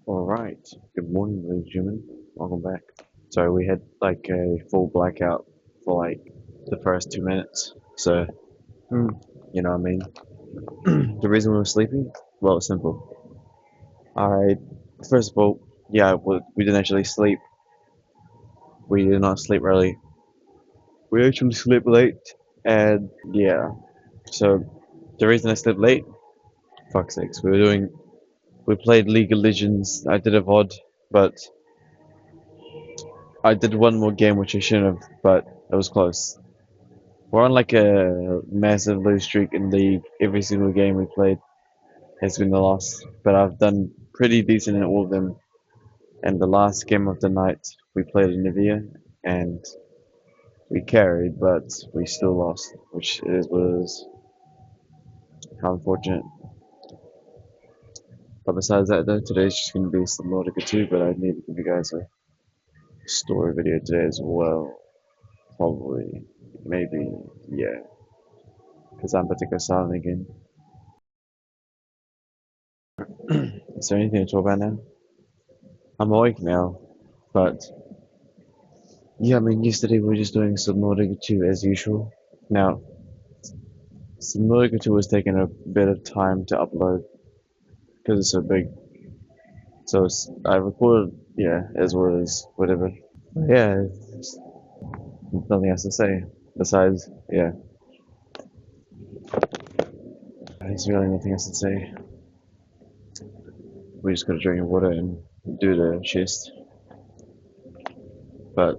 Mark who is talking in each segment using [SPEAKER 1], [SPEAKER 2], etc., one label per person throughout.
[SPEAKER 1] Alright, good morning, ladies and gentlemen. Welcome back. So, we had like a full blackout for like the first 2 minutes. So, hmm, you know what I mean? The reason we were sleeping? Well, it's simple. I, first of all, yeah, we didn't actually sleep. We did not sleep early. We actually slept late. And yeah, so the reason I slept late, fuck sakes, we played League of Legends. I did a VOD, but I did one more game which I shouldn't have, but it was close. We're on like a massive lose streak in league. Every single game we played has been a loss, but I've done pretty decent in all of them. And the last game of the night, we played Nivea, and we carried, but we still lost, which is was how unfortunate. But besides that, though, today's just gonna be some Nautica 2, but I need to give you guys a story video today as well. Probably, maybe, yeah, because I'm about to go silent again. Is there anything to talk about now? I'm awake now, but yeah, I mean, yesterday we were just doing Subnautica 2 as usual. Now, Subnautica 2 was taking a bit of time to upload because it's so big. So I recorded, yeah, as well as whatever. But yeah, there's nothing else to say besides, yeah, there's really nothing else to say. We just gotta drink water and do the chest. But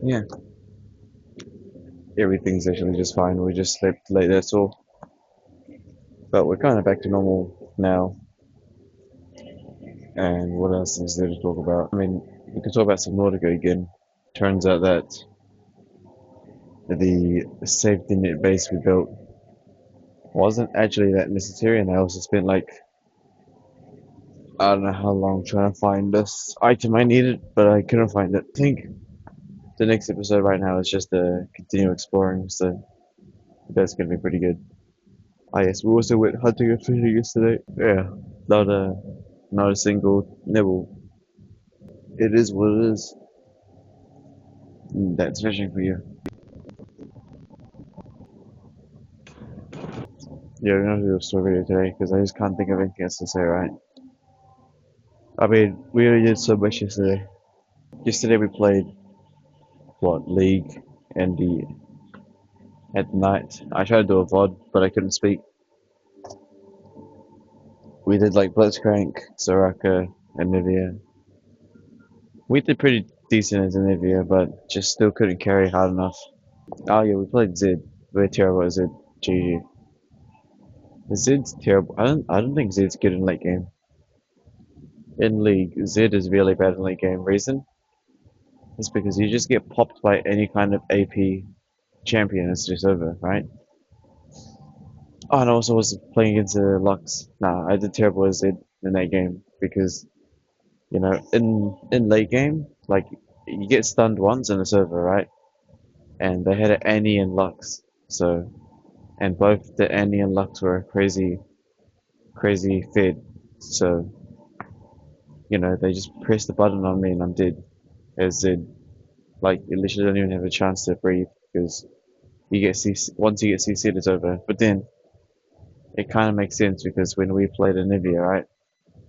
[SPEAKER 1] yeah, everything's actually just fine. We just slept late, that's all. But we're kind of back to normal now. And what else is there to talk about? I mean, we could talk about Subnautica again. Turns out that the safety net base we built wasn't actually that necessary, and I also spent like I don't know how long trying to find this item I needed, but I couldn't find it. I think the next episode right now is just to continue exploring, so that's gonna be pretty good. Ah yes, we also went hunting and fishing yesterday. Yeah, not a not a single nibble. It is what it is. That's fishing for you. Yeah, we're gonna do a story video today because I just can't think of anything else to say, right? I mean, we already did so much yesterday. Yesterday we played what League and the at night. I tried to do a VOD, but I couldn't speak. We did like Blitzcrank, Soraka, and Nivea. We did pretty decent as Nivea, but just still couldn't carry hard enough. Oh yeah, we played Zed. We're terrible at Zed. GG. Zed's terrible. I don't think Zed's good in late game. In League, Zed is really bad in late game. Reason? It's because you just get popped by any kind of AP champion. It's just over, right? Oh, and I also was playing against Lux. Nah, I did terrible as in that game because in late game, like you get stunned once in the server, right? And they had an Annie and Lux, so and both the Annie and Lux were crazy fed. So they just pressed the button on me and I'm dead. As Zed, like you literally don't even have a chance to breathe because you get CC once you get CC'd, it's over. But then it kind of makes sense because when we played Anivia, right?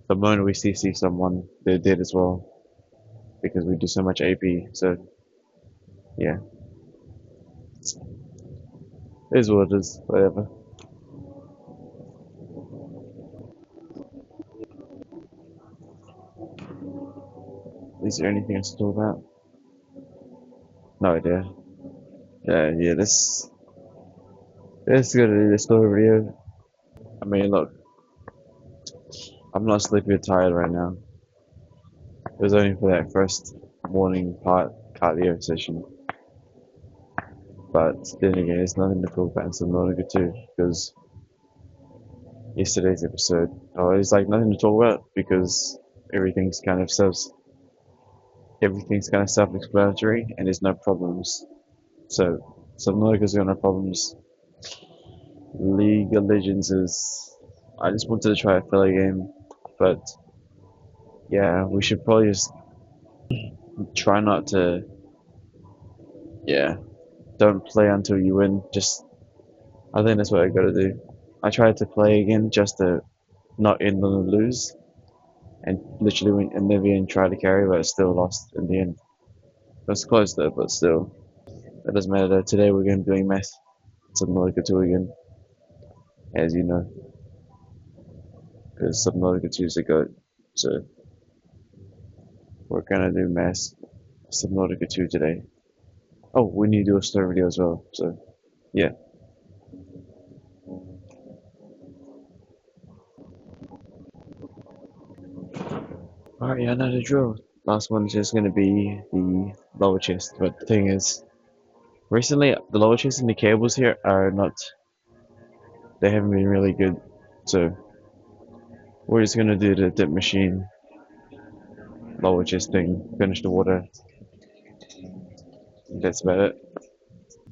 [SPEAKER 1] The moment we CC someone, they're dead as well because we do so much AP. So yeah, it is what it is. Whatever. Is there anything else to talk about? No idea. Yeah. This is gonna be the story video. I mean, look, I'm not sleepy or tired right now. It was only for that first morning cardio session. But then again, there's nothing to talk about in Subnautica 2 because yesterday's episode, oh, there's like nothing to talk about because everything's kind of self everything's kind of self-explanatory and there's no problems. So Subnautica's got no problems. League of Legends is. I just wanted to try a filler game, but Yeah, we should probably just try not to. Yeah, don't play until you win. Just, I think that's what I gotta do. I tried to play again just to not end on a lose, and literally went and never even tried to carry, but I still lost in the end. It was close though, but still, it doesn't matter though. Today we're gonna be doing math, Subnautica 2 again, as you know, because Subnautica 2 is a goat. So we're gonna do math Subnautica 2 today. Oh, we need to do a story video as well. So yeah. Alright, yeah, I know the drill. Last one's just gonna be the lower chest, but the thing is, recently the lower chest and the cables here are not, they haven't been really good. So we're just gonna do the dip machine, lower chest thing, finish the water. That's about it.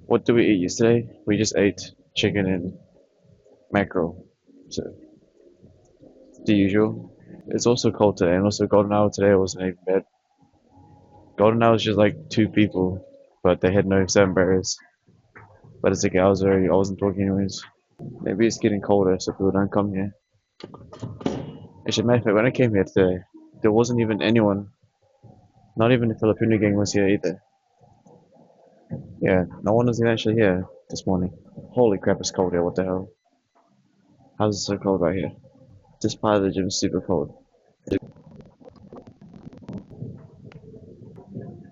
[SPEAKER 1] What did we eat yesterday? We just ate chicken and mackerel. So the usual. It's also cold today, and also Golden Hour today wasn't even bad. Golden Hour was just like two people, but they had no sound barriers. But it's okay, I wasn't talking anyways. Maybe it's getting colder, so people don't come here. Actually, matter of fact, when I came here today, there wasn't even anyone. Not even the Filipino gang was here either. Yeah, no one was actually here this morning. Holy crap, it's cold here. What the hell? How's it so cold out here? This part of the gym is super cold.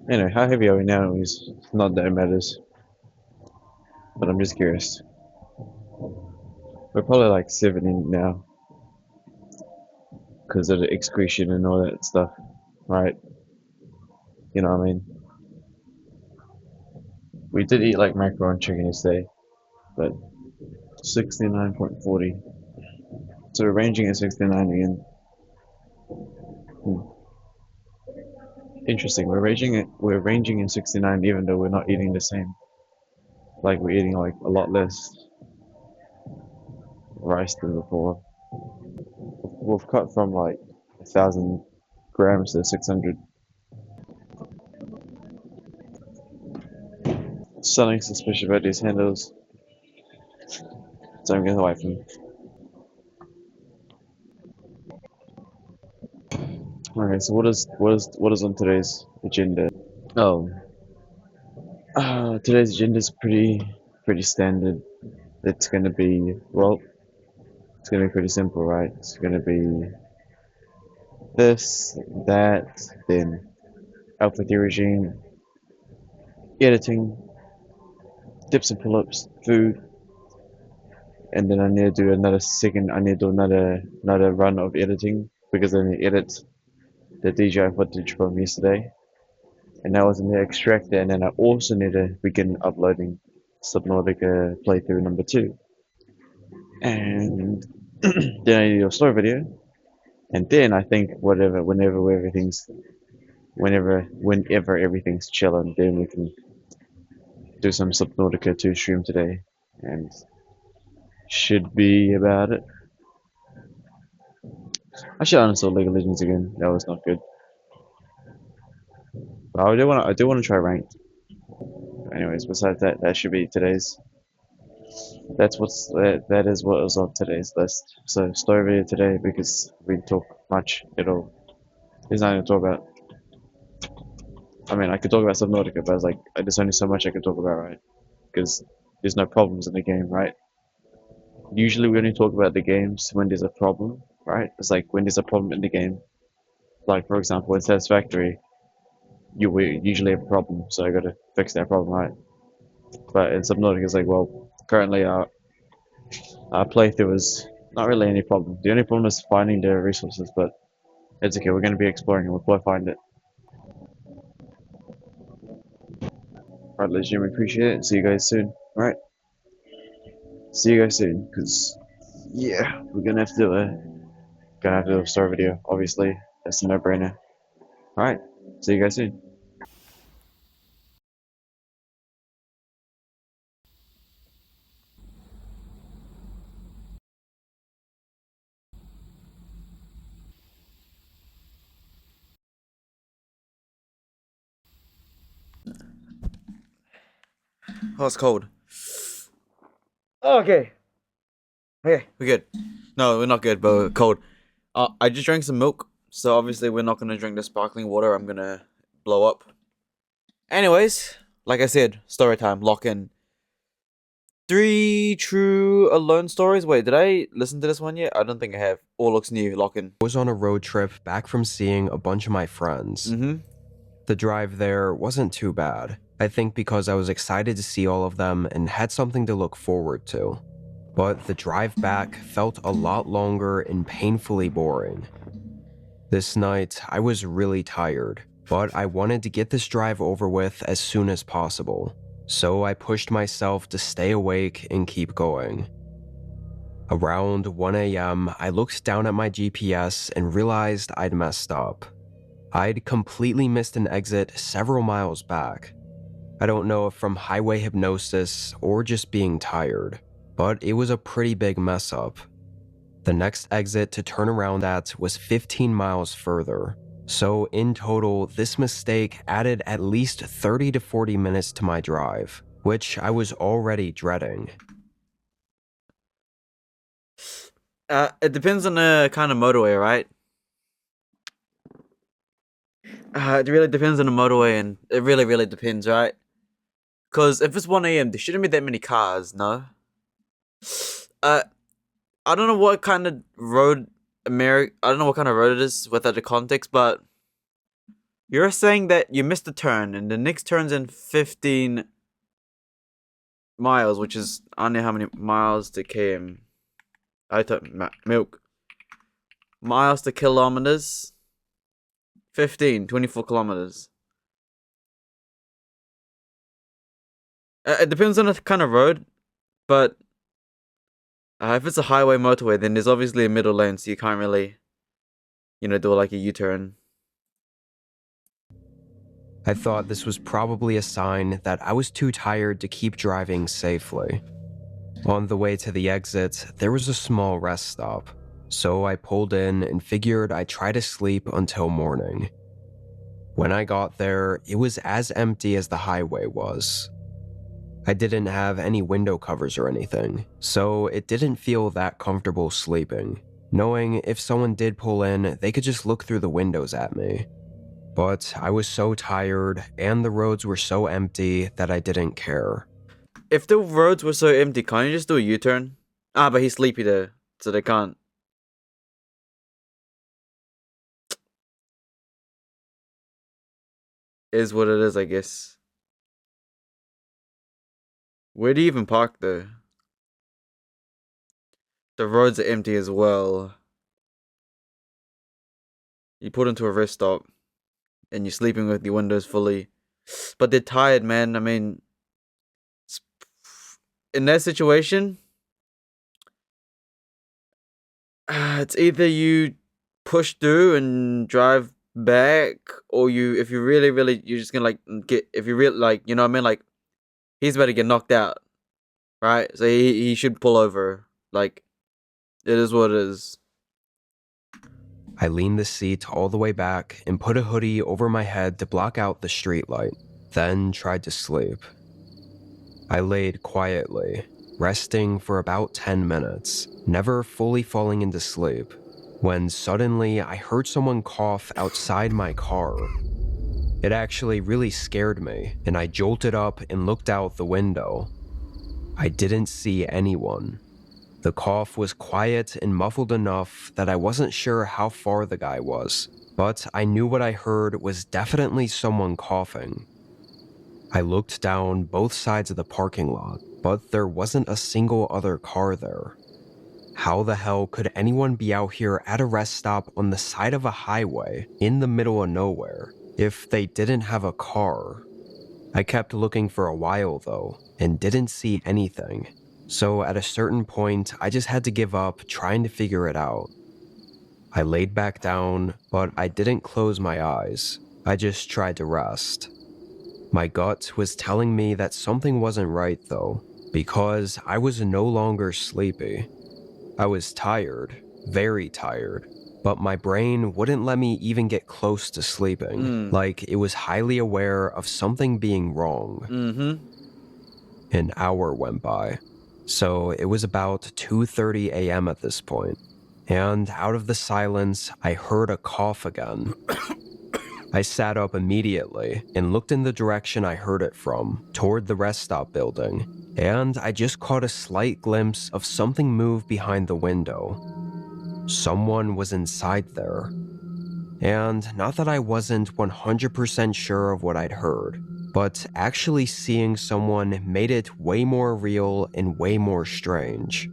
[SPEAKER 1] Anyway, how heavy are we now? Is not that it matters, but I'm just curious. We're probably like 70 now because of the excretion and all that stuff, right? You know what I mean? We did eat like macaroni and chicken yesterday, but 69.40. So we're ranging at 69 again. Hmm. Interesting. We're ranging in 69 even though we're not eating the same. Like we're eating like a lot less rice than before. We've cut from like 1,000 grams to 600. Something suspicious about these handles, so I'm getting away from them. Okay, so what is on today's agenda? Oh, today's agenda is pretty standard. It's gonna be well, it's gonna be pretty simple, right? It's gonna be this, that, then Alpha Theory regime, editing, dips and pull-ups, food, and then I need to do another second. I need to do another run of editing because I need to edit the DJI footage from yesterday, and I was in the extractor, and then I also need to begin uploading Subnautica playthrough number 2, and then I need to do a story video, and then I think whenever everything's chilling, then we can do some Subnautica 2 stream today, and should be about it. I should uninstall League of Legends again. That was not good. But I do wanna try ranked. Anyways, besides that, that should be today's. That is what was on today's list. So story video today because we didn't talk much at all. There's nothing to talk about. I mean, I could talk about Subnautica, but it's like there's only so much I can talk about, right? Because there's no problems in the game, right? Usually we only talk about the games when there's a problem, right? It's like when there's a problem in the game. Like for example, in Satisfactory, we usually have a problem, so I gotta fix that problem, right? But in Subnautica, it's like, well, currently our playthrough is not really any problem. The only problem is finding the resources, but it's okay. We're gonna be exploring and we'll probably find it. Alright, ladies and gentlemen, appreciate it. See you guys soon. Alright, see you guys soon. Cause yeah, we're gonna have to do a story video. Obviously, that's a no-brainer. Alright, see you guys soon.
[SPEAKER 2] Oh, it's cold. Okay. Okay, we're good. No, we're not good, but we're cold. I just drank some milk, so obviously we're not gonna drink the sparkling water. I'm gonna blow up. Anyways, like I said, story time. Lock in. 3 true alone stories. Wait, did I listen to this one yet? I don't think I have. All looks new. Lock in.
[SPEAKER 3] I was on a road trip back from seeing a bunch of my friends. The drive there wasn't too bad. I think because I was excited to see all of them and had something to look forward to. But the drive back felt a lot longer and painfully boring. This night, I was really tired, but I wanted to get this drive over with as soon as possible. So I pushed myself to stay awake and keep going. Around 1 a.m., I looked down at my GPS and realized I'd messed up. I'd completely missed an exit several miles back. I don't know if from highway hypnosis or just being tired, but it was a pretty big mess up. The next exit to turn around at was 15 miles further, so in total, this mistake added at least 30 to 40 minutes to my drive, which I was already dreading.
[SPEAKER 2] It depends on the kind of motorway, right? It really depends on the motorway, and it really depends, right? Because if it's 1 a.m., there shouldn't be that many cars, no? I don't know what kind of road I don't know what kind of road it is without the context, but you're saying that you missed a turn and the next turn's in 15 miles, which is I don't know how many miles to km. I thought milk. Miles to kilometers. 24 kilometers. It depends on the kind of road, but if it's a highway motorway, then there's obviously a middle lane, so you can't really, do like a U-turn.
[SPEAKER 3] I thought this was probably a sign that I was too tired to keep driving safely. On the way to the exit, there was a small rest stop, so I pulled in and figured I'd try to sleep until morning. When I got there, it was as empty as the highway was. I didn't have any window covers or anything, so it didn't feel that comfortable sleeping, knowing if someone did pull in, they could just look through the windows at me. But I was so tired, and the roads were so empty that I didn't care.
[SPEAKER 2] If the roads were so empty, can't you just do a U-turn? But he's sleepy there, so they can't. Is what it is, I guess. Where do you even park though? The roads are empty as well. You put into a rest stop, and you're sleeping with your windows fully. But they're tired, man. I mean, in that situation, it's either you push through and drive back, or if you really, you're just gonna if you really you know what I mean, like he's about to get knocked out, right? So he should pull over. Like, it is what it is.
[SPEAKER 3] I leaned the seat all the way back and put a hoodie over my head to block out the streetlight, then tried to sleep. I laid quietly, resting for about 10 minutes, never fully falling into sleep, when suddenly I heard someone cough outside my car. It actually really scared me, and I jolted up and looked out the window. I didn't see anyone. The cough was quiet and muffled enough that I wasn't sure how far the guy was, but I knew what I heard was definitely someone coughing. I looked down both sides of the parking lot, but there wasn't a single other car there. How the hell could anyone be out here at a rest stop on the side of a highway in the middle of nowhere if they didn't have a car? I kept looking for a while though, and didn't see anything. So at a certain point, I just had to give up trying to figure it out. I laid back down, but I didn't close my eyes. I just tried to rest. My gut was telling me that something wasn't right though, because I was no longer sleepy. I was tired, very tired, but my brain wouldn't let me even get close to sleeping, like it was highly aware of something being wrong. An hour went by, so it was about 2:30 a.m. at this point, and out of the silence, I heard a cough again. I sat up immediately and looked in the direction I heard it from, toward the rest stop building, and I just caught a slight glimpse of something move behind the window. Someone was inside there. And not that I wasn't 100% sure of what I'd heard, but actually seeing someone made it way more real and way more strange.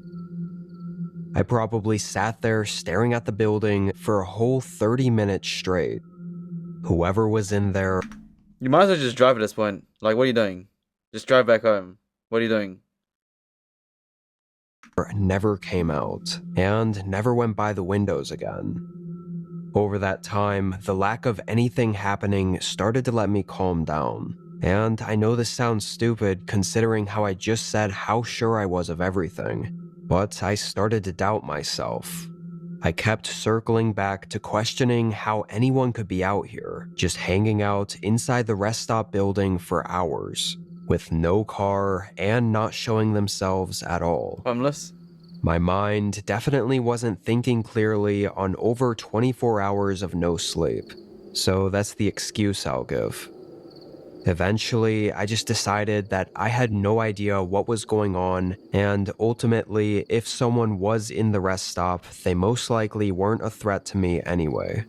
[SPEAKER 3] I probably sat there staring at the building for a whole 30 minutes straight. Whoever was in there
[SPEAKER 2] You might as well just drive at this point. Like, what are you doing? Just drive back home. What are you doing?
[SPEAKER 3] never came out and never went by the windows again. Over that time, the lack of anything happening started to let me calm down. And I know this sounds stupid considering how I just said how sure I was of everything, but I started to doubt myself. I kept circling back to questioning how anyone could be out here, just hanging out inside the rest stop building for hours, with no car and not showing themselves at all.
[SPEAKER 2] Homeless?
[SPEAKER 3] My mind definitely wasn't thinking clearly on over 24 hours of no sleep, so that's the excuse I'll give. Eventually, I just decided that I had no idea what was going on, and ultimately, if someone was in the rest stop, they most likely weren't a threat to me anyway.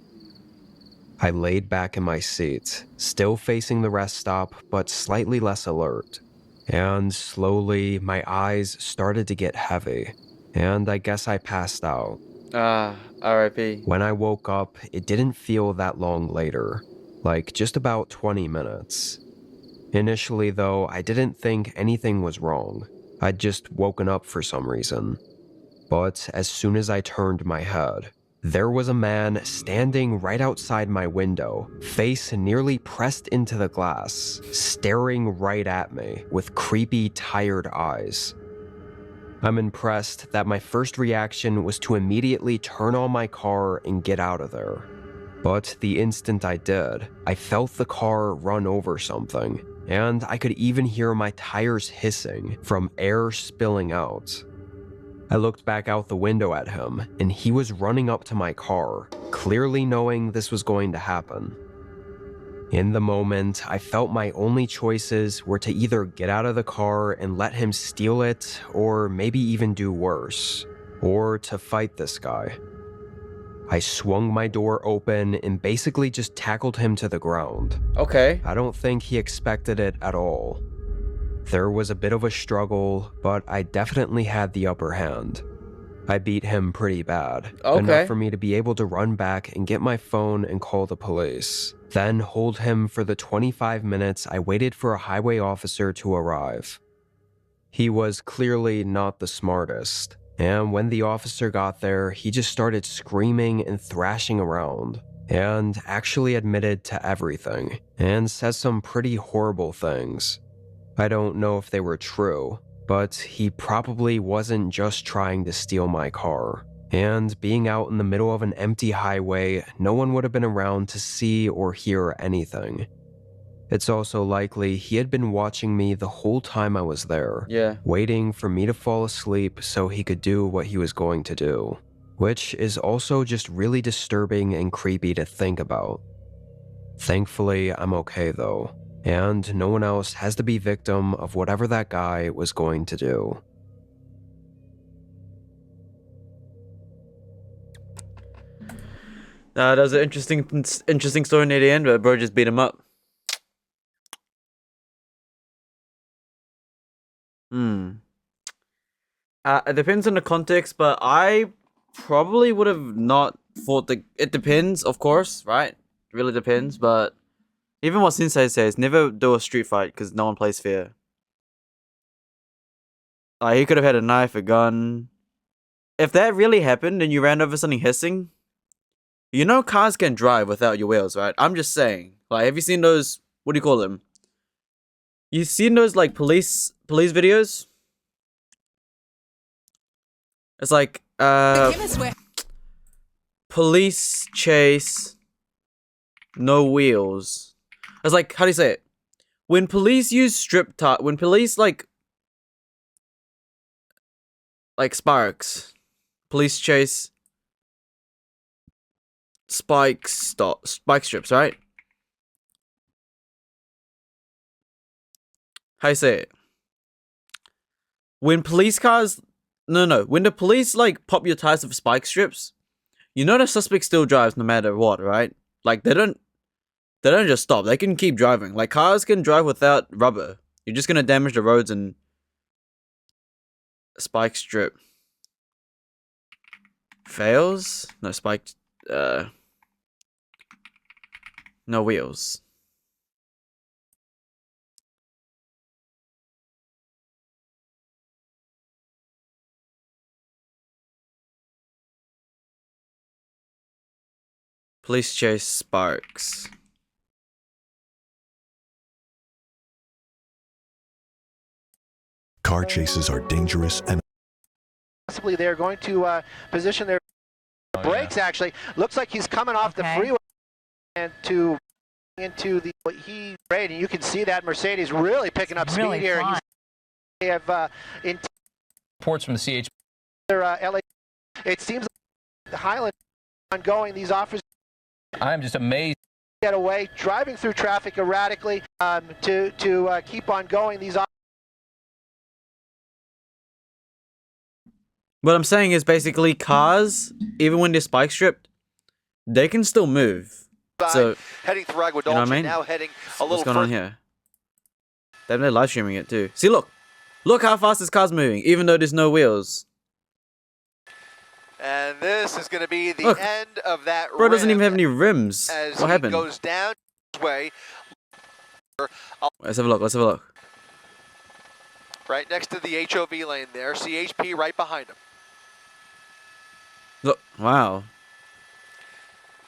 [SPEAKER 3] I laid back in my seat, still facing the rest stop, but slightly less alert. And slowly, my eyes started to get heavy, and I guess I passed out.
[SPEAKER 2] R.I.P.
[SPEAKER 3] When I woke up, it didn't feel that long later, like just about 20 minutes. Initially, though, I didn't think anything was wrong. I'd just woken up for some reason. But as soon as I turned my head, there was a man standing right outside my window, face nearly pressed into the glass, staring right at me with creepy, tired eyes. I'm impressed that my first reaction was to immediately turn on my car and get out of there. But the instant I did, I felt the car run over something, and I could even hear my tires hissing from air spilling out. I looked back out the window at him, and he was running up to my car, clearly knowing this was going to happen. In the moment, I felt my only choices were to either get out of the car and let him steal it, or maybe even do worse, or to fight this guy. I swung my door open and basically just tackled him to the ground.
[SPEAKER 2] Okay.
[SPEAKER 3] I don't think he expected it at all. There was a bit of a struggle, but I definitely had the upper hand. I beat him pretty bad, enough for me to be able to run back and get my phone and call the police, then hold him for the 25 minutes I waited for a highway officer to arrive. He was clearly not the smartest, and when the officer got there, he just started screaming and thrashing around, and actually admitted to everything, and said some pretty horrible things. I don't know if they were true, but he probably wasn't just trying to steal my car. And being out in the middle of an empty highway, no one would have been around to see or hear anything. It's also likely he had been watching me the whole time I was there, waiting for me to fall asleep so he could do what he was going to do, which is also just really disturbing and creepy to think about. Thankfully, I'm okay though, and no one else has to be victim of whatever that guy was going to do.
[SPEAKER 2] That was an interesting story near the end, but bro just beat him up. It depends on the context, but I probably would have not fought the... It depends, of course, right? It really depends, but... Even what Sensei says, never do a street fight, because no one plays fair. Like, he could have had a knife, a gun. If that really happened and you ran over something hissing... You know cars can drive without your wheels, right? I'm just saying. Like, have you seen those... What do you call them? You seen those, like, police videos? It's like, police chase, no wheels. It's like, how do you say it? When police use when police, like, like sparks. Police chase. Spike strips, right? How you say it? When police cars, no, when the police like pop your tires with spike strips, you know the suspect still drives no matter what, right? Like they don't just stop. They can keep driving. Like cars can drive without rubber. You're just gonna damage the roads and spike strip fails. No spike. No wheels. Police chase sparks.
[SPEAKER 4] Car chases are dangerous and
[SPEAKER 5] possibly they're going to position their brakes. Actually, looks like he's coming off the freeway and into the he rated. You can see that Mercedes really picking up speed here. They have in
[SPEAKER 6] reports from the CH.
[SPEAKER 5] LA. It seems like the Highland ongoing. These officers.
[SPEAKER 6] I'm just amazed.
[SPEAKER 5] Get away, driving through traffic erratically to keep on going. These.
[SPEAKER 2] What I'm saying is basically cars, even when they're spike stripped, they can still move. So
[SPEAKER 5] heading through Agua Dulce,
[SPEAKER 2] you know what I mean?
[SPEAKER 5] now heading a
[SPEAKER 2] What's
[SPEAKER 5] little
[SPEAKER 2] going on here? They're live streaming it too. See, look how fast this car's moving, even though there's no wheels.
[SPEAKER 5] And this is going to be the
[SPEAKER 2] Look,
[SPEAKER 5] end of that.
[SPEAKER 2] Bro doesn't even have any rims.
[SPEAKER 5] As
[SPEAKER 2] What happened?
[SPEAKER 5] Goes down this way.
[SPEAKER 2] Let's have a look. Let's have a look.
[SPEAKER 5] Right next to the HOV lane there. CHP right behind him.
[SPEAKER 2] Look, wow.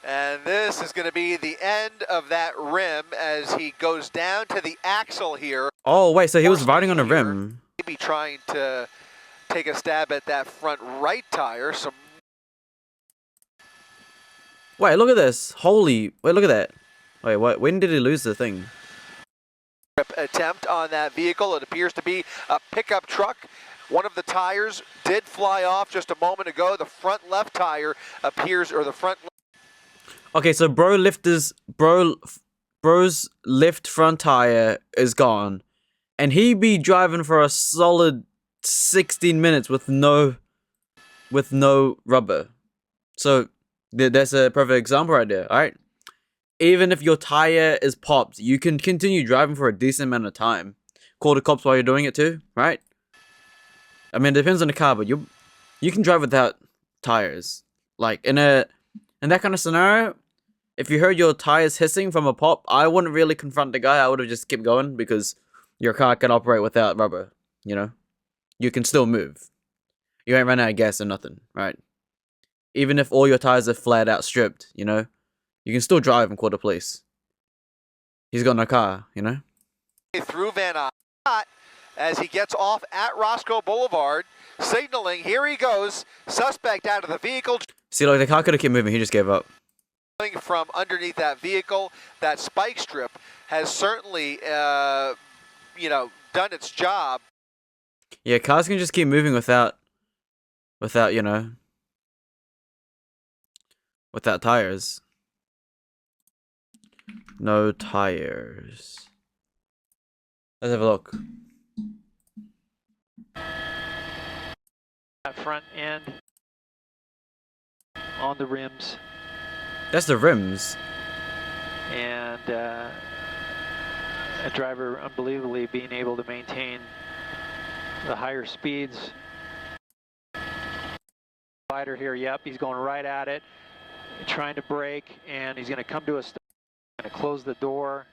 [SPEAKER 5] And this is going to be the end of that rim as he goes down to the axle here.
[SPEAKER 2] Oh wait, so he was riding on a rim.
[SPEAKER 5] Maybe trying to take a stab at that front right tire. Some.
[SPEAKER 2] Wait, look at this. Holy, wait, look at that. Wait, what? When did he lose the thing?
[SPEAKER 5] Attempt on that vehicle. It appears to be a pickup truck. One of the tires did fly off just a moment ago. The front left tire appears, or the front.
[SPEAKER 2] Okay, so bro's left front tire is gone, and he be driving for a solid 16 minutes with no rubber. So that's a perfect example right there. All right, even if your tire is popped, you can continue driving for a decent amount of time. Call the cops while you're doing it too, right? I mean, it depends on the car, but you can drive without tires. Like in that kind of scenario, if you heard your tires hissing from a pop, I wouldn't really confront the guy. I would have just kept going because your car can operate without rubber. You know, you can still move. You ain't run out of gas or nothing, right? Even if all your tires are flat out stripped, you know, you can still drive and call the police. He's got no car, you know.
[SPEAKER 5] Through Van Nuys as he gets off at Roscoe Boulevard, signaling. Here he goes. Suspect out of the vehicle.
[SPEAKER 2] See, like the car could have kept moving. He just gave up.
[SPEAKER 5] From underneath that vehicle, that spike strip has certainly, you know, done its job.
[SPEAKER 2] Yeah, cars can just keep moving without, you know, without tires. No tires. Let's have a look.
[SPEAKER 7] That front end on the rims.
[SPEAKER 2] That's the rims.
[SPEAKER 7] And a driver unbelievably being able to maintain the higher speeds. Slider here, yep, he's going right at it, trying to brake, and he's going to come to a stop, going to close the door.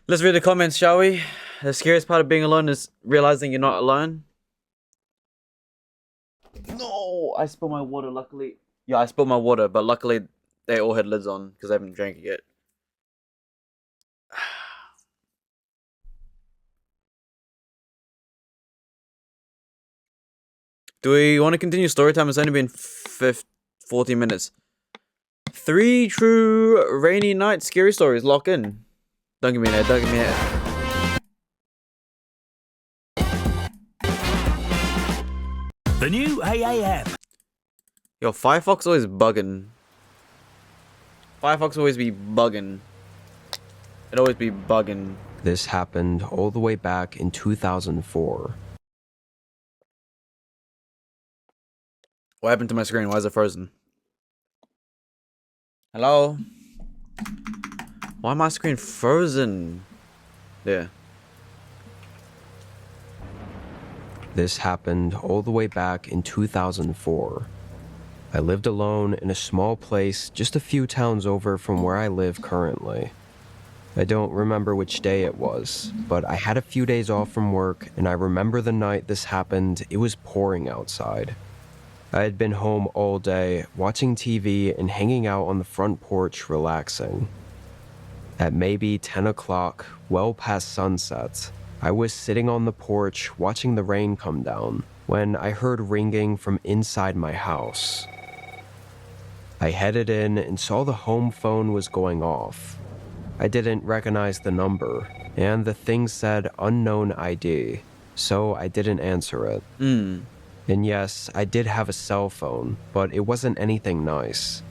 [SPEAKER 2] Let's read the comments, shall we? The scariest part of being alone is realizing you're not alone. No, I spilled my water, luckily. Yeah, I spilled my water, but luckily they all had lids on because I haven't drank it yet. Do we want to continue story time? It's only been 40 minutes. 3 true rainy night scary stories. Lock in. Don't give me that. Don't give me that.
[SPEAKER 8] The new AA app.
[SPEAKER 2] Yo, Firefox always bugging. Firefox always be bugging. It always be bugging.
[SPEAKER 3] This happened all the way back in 2004.
[SPEAKER 2] What happened to my screen? Why is it frozen? Hello? Why my screen frozen? There.
[SPEAKER 3] This happened all the way back in 2004. I lived alone in a small place just a few towns over from where I live currently. I don't remember which day it was, but I had a few days off from work, and I remember the night this happened. It was pouring outside. I had been home all day, watching TV and hanging out on the front porch relaxing. At maybe 10 o'clock, well past sunset, I was sitting on the porch watching the rain come down when I heard ringing from inside my house. I headed in and saw the home phone was going off. I didn't recognize the number, and the thing said unknown ID, so I didn't answer it. And yes, I did have a cell phone, but it wasn't anything nice.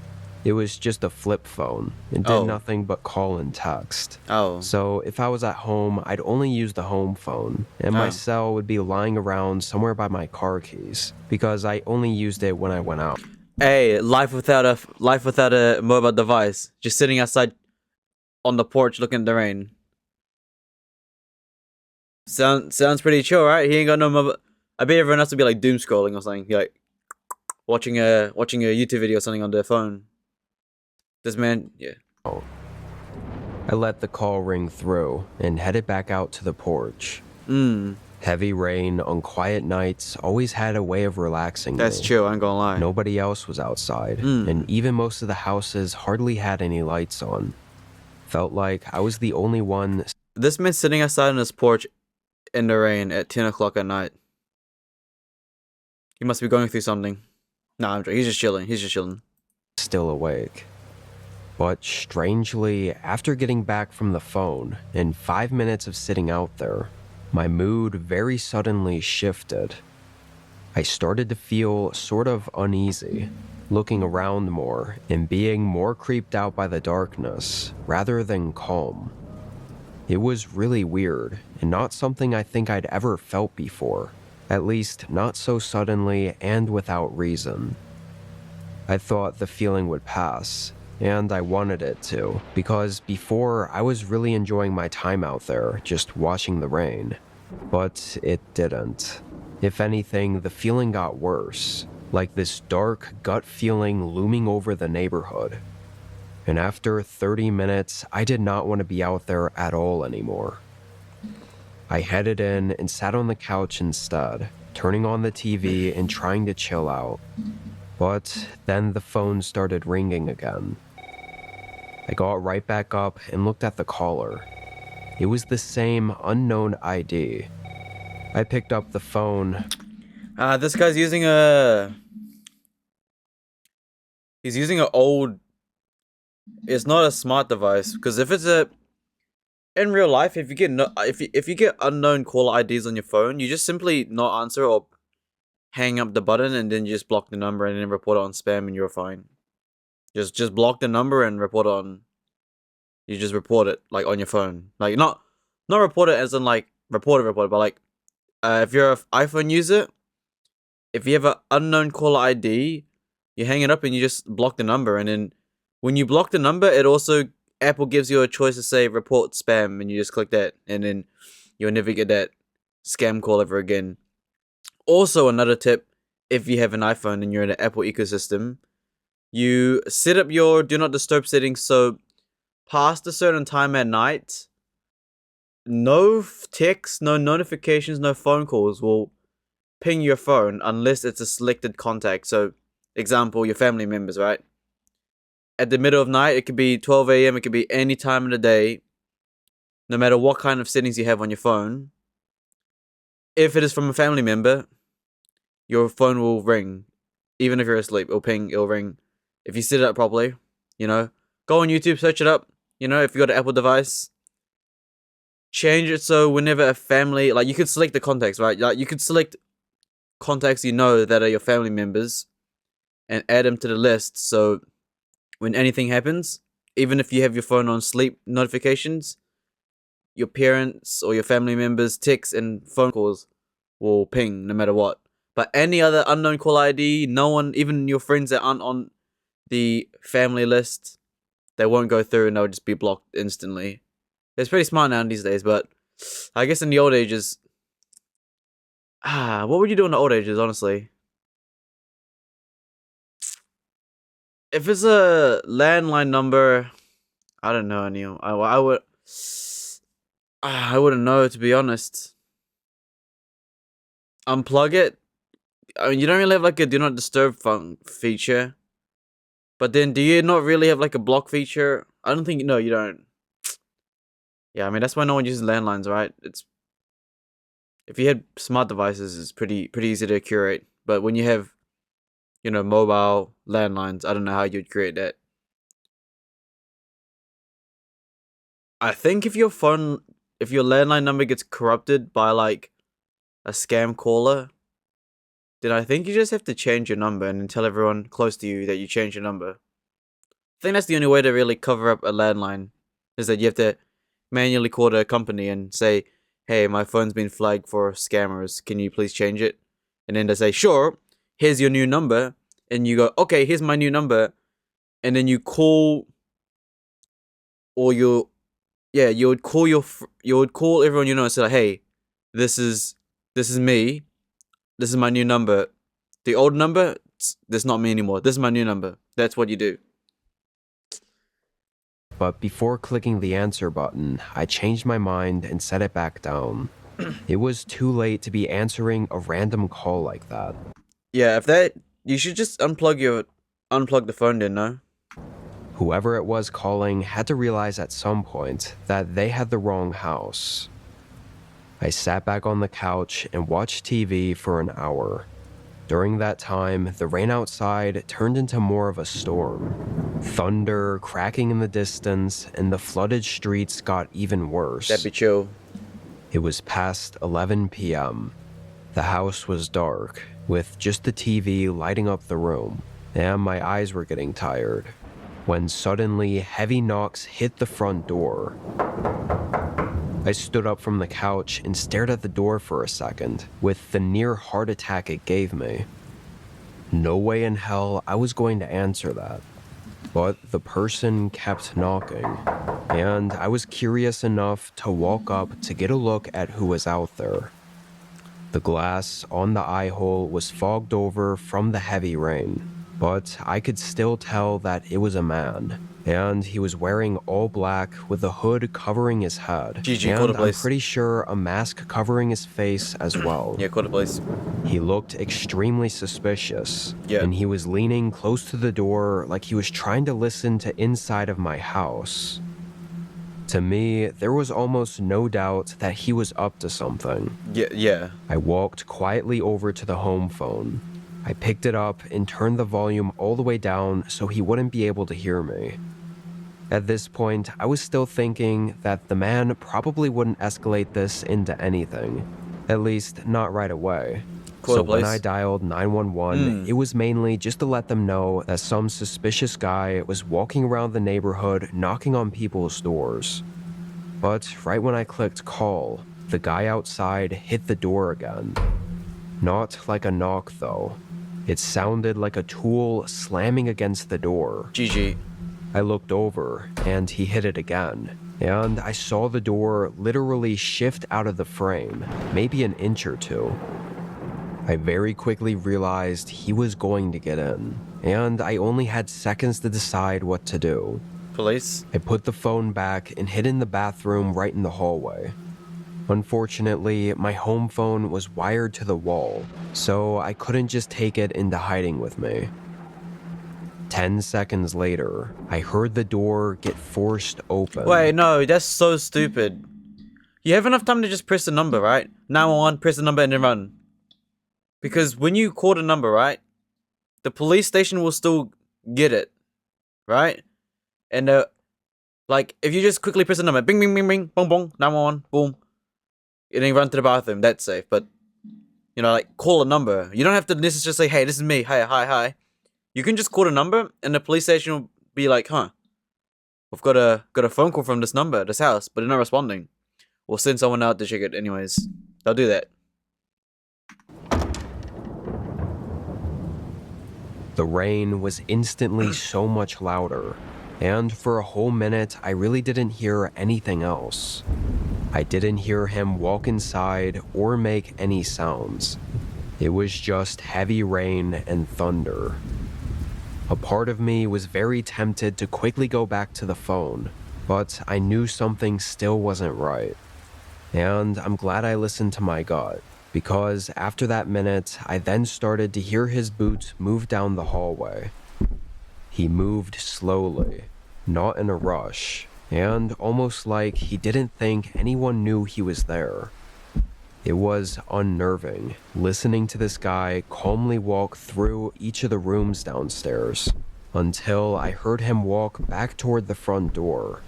[SPEAKER 3] It was just a flip phone, and did nothing but call and text. So if I was at home, I'd only use the home phone, and my cell would be lying around somewhere by my car keys, because I only used it when I went out.
[SPEAKER 2] Hey, life without a mobile device. Just sitting outside on the porch looking at the rain. Sounds pretty chill, right? He ain't got no mobile. I bet everyone else would be like doom scrolling or something, like watching a YouTube video or something on their phone. This man, yeah.
[SPEAKER 3] I let the call ring through and headed back out to the porch. Heavy rain on quiet nights always had a way of relaxing me.
[SPEAKER 2] That's chill, I ain't gonna lie.
[SPEAKER 3] Nobody else was outside, and even most of the houses hardly had any lights on. Felt like I was the only one.
[SPEAKER 2] This man sitting outside on his porch in the rain at 10 o'clock at night. He must be going through something. Nah, I'm joking. He's just chilling.
[SPEAKER 3] Still awake. But strangely, after getting back from the phone and 5 minutes of sitting out there, my mood very suddenly shifted. I started to feel sort of uneasy, looking around more and being more creeped out by the darkness rather than calm. It was really weird and not something I think I'd ever felt before, at least not so suddenly and without reason. I thought the feeling would pass, and I wanted it to, because before I was really enjoying my time out there just watching the rain, but it didn't. If anything, the feeling got worse, like this dark gut feeling looming over the neighborhood. And after 30 minutes, I did not want to be out there at all anymore. I headed in and sat on the couch instead, turning on the TV and trying to chill out. But then the phone started ringing again. I got right back up and looked at the caller. It was the same unknown ID. I picked up the phone.
[SPEAKER 2] This guy's using a... He's using an old... It's not a smart device, because if it's a... In real life, if you get if you get unknown caller IDs on your phone, you just simply not answer or hang up the button, and then you just block the number and then report it on spam, and you're fine. Just block the number and report it on. You just report it like on your phone, like not report it as in like report it, but like if you're an iPhone user, if you have an unknown caller ID, you hang it up and you just block the number, and then when you block the number, it also Apple gives you a choice to say report spam, and you just click that, and then you'll never get that scam call ever again. Also, another tip, if you have an iPhone and you're in the Apple ecosystem, you set up your do not disturb settings so past a certain time at night, no texts, no notifications, no phone calls will ping your phone unless it's a selected contact. So, example, your family members, right? At the middle of night, it could be 12 a.m., it could be any time of the day, no matter what kind of settings you have on your phone. If it is from a family member, your phone will ring. Even if you're asleep, it'll ping, it'll ring. If you set it up properly, you know, go on YouTube, search it up. You know, if you got an Apple device, change it so whenever a family, like you could select the contacts, right? Like you could select contacts you know that are your family members and add them to the list. So when anything happens, even if you have your phone on sleep notifications, your parents or your family members' texts and phone calls will ping no matter what. But any other unknown call ID, no one, even your friends that aren't on the family list, they won't go through and they'll just be blocked instantly. It's pretty smart now these days, but I guess in the old ages, what would you do in the old ages, honestly? If it's a landline number, I don't know, Neil. I would, I wouldn't know, to be honest. Unplug it. I mean, you don't really have like a do not disturb feature. But then, do you not really have like a block feature? I don't think, no, you don't. Yeah, I mean, that's why no one uses landlines, right? It's, if you had smart devices, it's pretty easy to curate. But when you have, you know, mobile landlines, I don't know how you'd create that. I think if your landline number gets corrupted by like a scam caller, then I think you just have to change your number and then tell everyone close to you that you changed your number. I think that's the only way to really cover up a landline, is that you have to manually call a company and say, hey, my phone's been flagged for scammers, can you please change it? And then they say, sure, here's your new number. And you go, okay, here's my new number. And then you call, or you would call everyone you know and say, like, hey, this is me. This is my new number. The old number, that's not me anymore. This is my new number. That's what you do.
[SPEAKER 3] But before clicking the answer button, I changed my mind and set it back down. It was too late to be answering a random call like that.
[SPEAKER 2] Yeah, you should just unplug the phone then, no?
[SPEAKER 3] Whoever it was calling had to realize at some point that they had the wrong house. I sat back on the couch and watched TV for an hour. During that time, the rain outside turned into more of a storm. Thunder cracking in the distance, and the flooded streets got even worse.
[SPEAKER 2] That'd be chill.
[SPEAKER 3] It was past 11 p.m. The house was dark, with just the TV lighting up the room, and my eyes were getting tired, when suddenly heavy knocks hit the front door. I stood up from the couch and stared at the door for a second, with the near heart attack it gave me. No way in hell I was going to answer that. But the person kept knocking, and I was curious enough to walk up to get a look at who was out there. The glass on the eye hole was fogged over from the heavy rain, but I could still tell that it was a man, and he was wearing all black with a hood covering his head.
[SPEAKER 2] GG,
[SPEAKER 3] and
[SPEAKER 2] call the
[SPEAKER 3] I'm
[SPEAKER 2] police.
[SPEAKER 3] pretty sure a mask covering his face as well.
[SPEAKER 2] Yeah, call the police.
[SPEAKER 3] He looked extremely suspicious,
[SPEAKER 2] Yeah.
[SPEAKER 3] and he was leaning close to the door like he was trying to listen to inside of my house. To me, there was almost no doubt that he was up to something.
[SPEAKER 2] Yeah.
[SPEAKER 3] I walked quietly over to the home phone. I picked it up and turned the volume all the way down so he wouldn't be able to hear me. At this point, I was still thinking that the man probably wouldn't escalate this into anything. At least, not right away.
[SPEAKER 2] Call
[SPEAKER 3] So
[SPEAKER 2] the
[SPEAKER 3] when
[SPEAKER 2] police.
[SPEAKER 3] I dialed 911, it was mainly just to let them know that some suspicious guy was walking around the neighborhood knocking on people's doors. But right when I clicked call, the guy outside hit the door again. Not like a knock though. It sounded like a tool slamming against the door.
[SPEAKER 2] GG.
[SPEAKER 3] I looked over, and he hit it again, and I saw the door literally shift out of the frame, maybe an inch or two. I very quickly realized he was going to get in, and I only had seconds to decide what to do.
[SPEAKER 2] Police?
[SPEAKER 3] I put the phone back and hid in the bathroom right in the hallway. Unfortunately, my home phone was wired to the wall, so I couldn't just take it into hiding with me. 10 seconds later, I heard the door get forced open.
[SPEAKER 2] Wait, no, that's so stupid. You have enough time to just press the number, right? 911, press the number and then run. Because when you call the number, right, the police station will still get it, right? And Like, if you just quickly press a number, bing, bing, bing, bing, boom, boom, 911, boom, and then you run to the bathroom, that's safe. But, you know, like, call a number. You don't have to necessarily say, hey, this is me, hi, hi, hi. You can just call the number, and the police station will be like, huh, we've got a phone call from this number, this house, but they're not responding. We'll send someone out to check it anyways. They'll do that.
[SPEAKER 3] The rain was instantly so much louder, and for a whole minute, I really didn't hear anything else. I didn't hear him walk inside or make any sounds. It was just heavy rain and thunder. A part of me was very tempted to quickly go back to the phone, but I knew something still wasn't right. And I'm glad I listened to my gut, because after that minute, I then started to hear his boots move down the hallway. He moved slowly, not in a rush, and almost like he didn't think anyone knew he was there. It was unnerving, listening to this guy calmly walk through each of the rooms downstairs, until I heard him walk back toward the front door.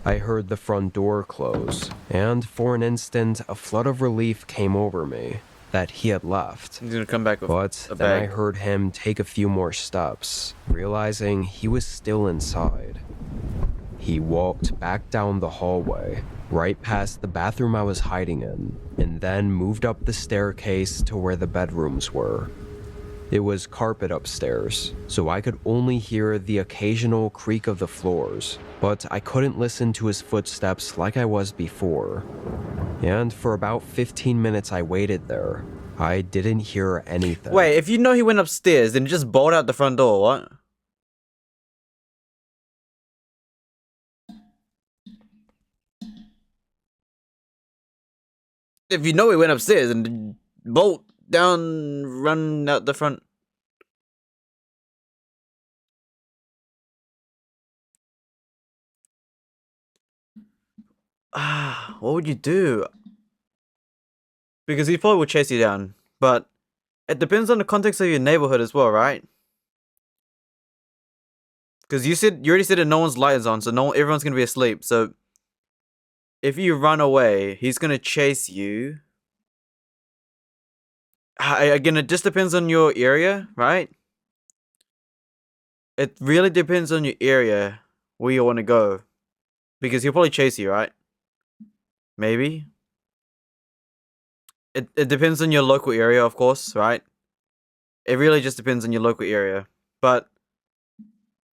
[SPEAKER 3] I heard the front door close, and for an instant, a flood of relief came over me that he had left.
[SPEAKER 2] He's gonna come back with
[SPEAKER 3] But
[SPEAKER 2] a
[SPEAKER 3] then I
[SPEAKER 2] bag.
[SPEAKER 3] heard him take a few more steps, realizing he was still inside. He walked back down the hallway, right past the bathroom I was hiding in, and then moved up the staircase to where the bedrooms were. It was carpet upstairs, so I could only hear the occasional creak of the floors, but I couldn't listen to his footsteps like I was before. And for about 15 minutes I waited there. I didn't hear anything.
[SPEAKER 2] Wait, if you know he went upstairs, then just bolt out the front door, what? If you know he went upstairs, and bolt down, run out the front. What would you do? Because he probably would chase you down, but it depends on the context of your neighborhood as well, right? Because you already said that no one's light is on, so everyone's gonna be asleep. So if you run away, he's gonna chase you. Again, it just depends on your area, right? It really depends on your area where you want to go, because he'll probably chase you, right? Maybe. It depends on your local area, of course, right? It really just depends on your local area, but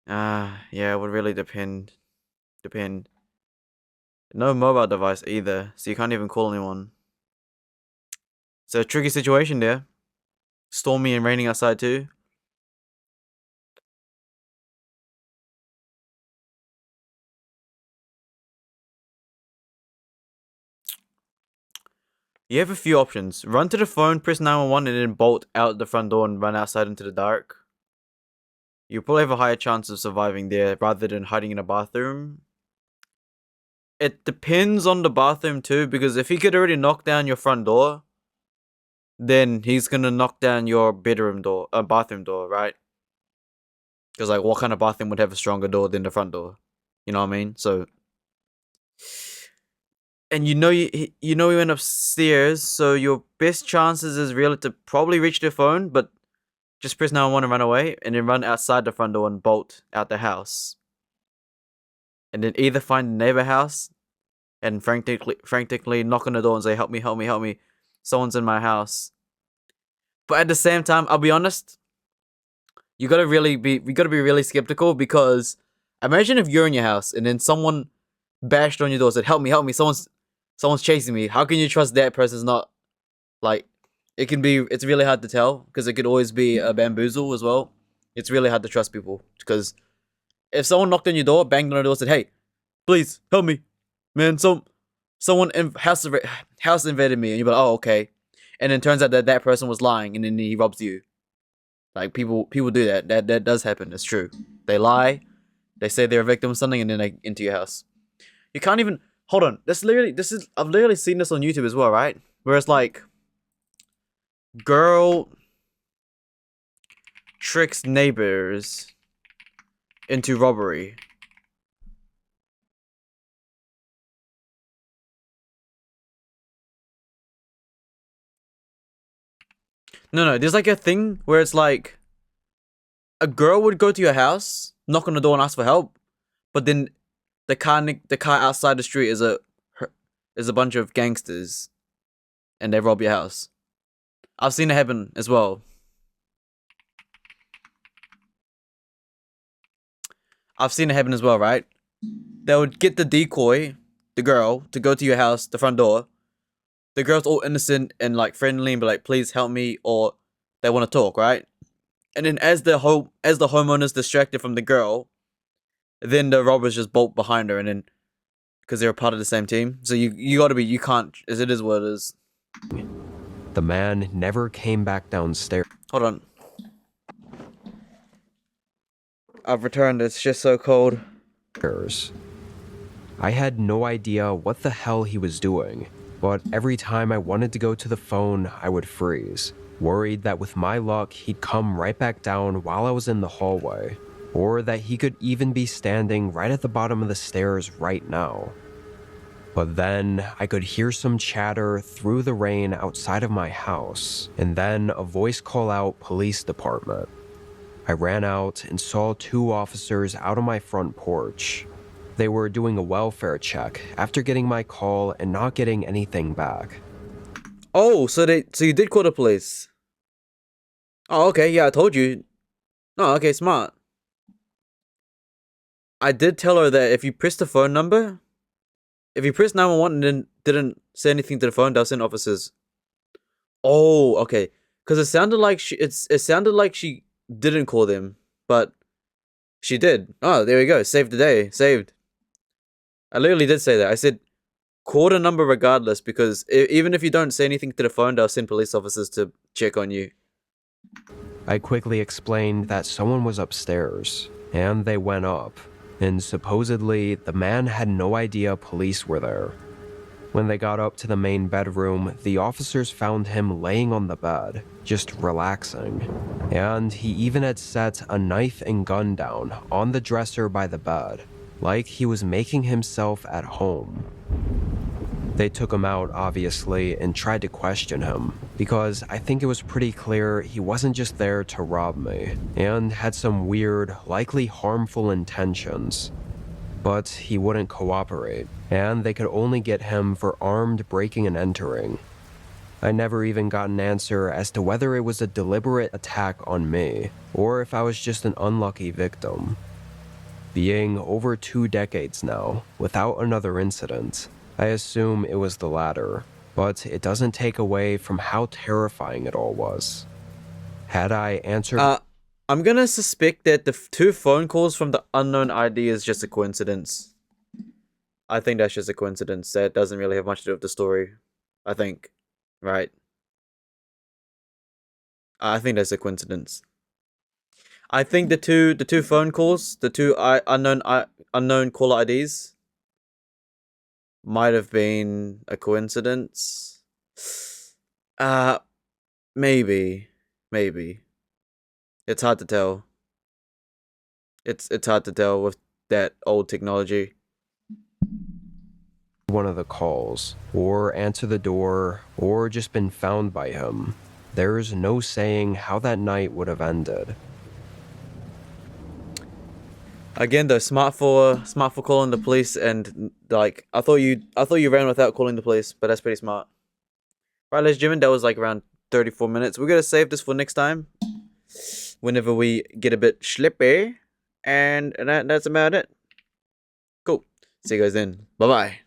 [SPEAKER 2] yeah, it would really depend. No mobile device either, so you can't even call anyone. It's a tricky situation there. Stormy and raining outside too. You have a few options. Run to the phone, press 911, and then bolt out the front door and run outside into the dark. You probably have a higher chance of surviving there rather than hiding in a bathroom. It depends on the bathroom too, because if he could already knock down your front door, then he's gonna knock down your bathroom door, right? Because like, what kind of bathroom would have a stronger door than the front door? You know what I mean? So, and you know he went upstairs, so your best chances is really to probably reach the phone, but just press 911 and run away, and then run outside the front door and bolt out the house. And then either find the neighbor house and frantically knock on the door and say, help me, help me, help me. Someone's in my house. But at the same time, I'll be honest, you gotta be really skeptical, because imagine if you're in your house and then someone bashed on your door and said, help me, someone's chasing me. How can you trust that person's not, like, it's really hard to tell, because it could always be a bamboozle as well. It's really hard to trust people, because if someone knocked on your door, banged on the door, and said, hey, please, help me, man, someone house invaded me, and you're like, oh, okay. And then turns out that person was lying, and then he robs you. Like, people do that. That does happen. It's true. They lie, they say they're a victim of something, and then they into your house. You can't even, hold on, I've literally seen this on YouTube as well, right? Where it's like, girl tricks neighbors into robbery. No, there's like a thing where it's like a girl would go to your house, knock on the door and ask for help, but then the car outside the street is a bunch of gangsters, and they rob your house. I've seen it happen as well. Right? They would get the decoy, the girl, to go to your house, the front door. The girl's all innocent and like friendly and be like, please help me, or they want to talk, right? And then as the homeowner's distracted from the girl, then the robbers just bolt behind her, and then because they're a part of the same team. So you can't, as it is what it is.
[SPEAKER 3] The man never came back downstairs.
[SPEAKER 2] Hold on. I've returned, it's just so cold.
[SPEAKER 3] I had no idea what the hell he was doing, but every time I wanted to go to the phone, I would freeze, worried that with my luck, he'd come right back down while I was in the hallway, or that he could even be standing right at the bottom of the stairs right now. But then I could hear some chatter through the rain outside of my house, and then a voice call out police department. I ran out and saw 2 officers out on my front porch. They were doing a welfare check after getting my call and not getting anything back.
[SPEAKER 2] Oh, so you did call the police. Oh, okay, yeah, I told you. Oh, okay, smart. I did tell her that if you press the phone number, if you press 911 and then didn't say anything to the phone, they'll send officers. Oh, okay. Because it sounded like she didn't call them, but she did. Oh, there we go. Saved the day. Saved. I literally did say that. I said, call the number regardless, because even if you don't say anything to the phone, they'll send police officers to check on you.
[SPEAKER 3] I quickly explained that someone was upstairs, and they went up, and supposedly the man had no idea police were there. When they got up to the main bedroom, the officers found him laying on the bed, just relaxing, and he even had set a knife and gun down on the dresser by the bed, like he was making himself at home. They took him out, obviously, and tried to question him, because I think it was pretty clear he wasn't just there to rob me, and had some weird, likely harmful intentions. But he wouldn't cooperate, and they could only get him for armed breaking and entering. I never even got an answer as to whether it was a deliberate attack on me, or if I was just an unlucky victim. Being over 2 decades now, without another incident, I assume it was the latter, but it doesn't take away from how terrifying it all was. Had I answered...
[SPEAKER 2] I'm gonna suspect that the 2 phone calls from the unknown ID is just a coincidence. I think that's just a coincidence. That doesn't really have much to do with the story. I think. Right? I think that's a coincidence. I think the two phone calls, the 2 unknown caller IDs, might have been a coincidence. Maybe. It's hard to tell. It's hard to tell with that old technology.
[SPEAKER 3] One of the calls, or answer the door, or just been found by him. There's no saying how that night would have ended.
[SPEAKER 2] Again, though, smart for calling the police, and like I thought you ran without calling the police, but that's pretty smart. Right, ladies and gentlemen, that was like around 34 minutes. We're gonna save this for next time, whenever we get a bit slippy, and that's about it. Cool. See you guys then. Bye bye.